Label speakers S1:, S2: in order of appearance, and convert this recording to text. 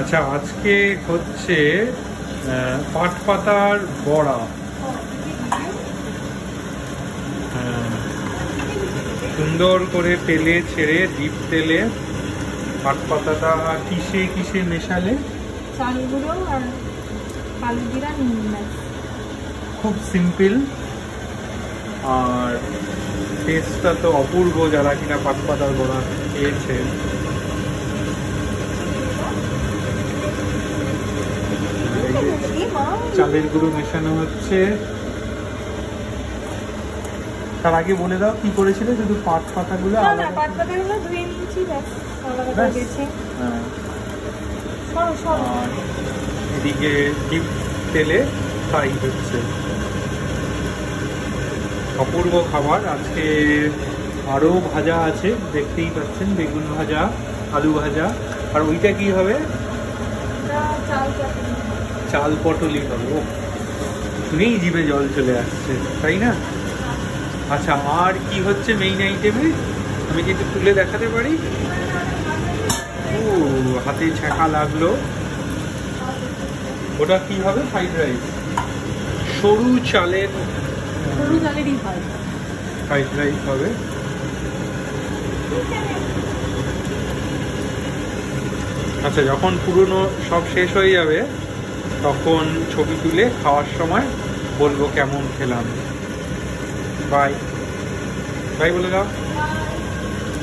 S1: আচ্ছা, আজকে হচ্ছে পাট পাতার বড়া। সুন্দর করে তেলে ছেড়ে ডিপ তেলে পাট পাতাটা কিসে কিসে মেশালে?
S2: চাল গুঁড়ো আর কালো জিরা, নুন।
S1: খুব সিম্পল, আর টেস্টটা তো অপূর্ব। যারা কিনা পাট পাতার বড়া খেয়েছে, চালের গুঁড়ো মেশানো হচ্ছে। তার আগে বলে দাও কি করেছিলে? শুধু পাট পাতাগুলো
S2: ধুয়ে নিয়েছি, আর
S1: এদিকে ডিপ তেলে ফ্রাই হচ্ছে। অপূর্ব খাবার। আজকে আরো ভাজা আছে, দেখতেই পাচ্ছেন, বেগুন ভাজা, আলু ভাজা, আর ওইটা কি হবে? চাল পটলি হবে। ও, শুনেই জিভে জল চলে আসছে, তাই না? আচ্ছা, আর কি হচ্ছে মেইন আইটেমে? আমি কি একটু তুলে দেখাতে পারি? ও, হাতে ছ্যাঁকা লাগলো। ওটা কি হবে? Fried rice. সরু চালেরই ফ্রাইড রাইস হবে। আচ্ছা, যখন পুরনো সব শেষ হয়ে যাবে তখন ছবি তুলে খাওয়ার সময় বলবো কেমন খেলাম। বাই বাই বলে দাও।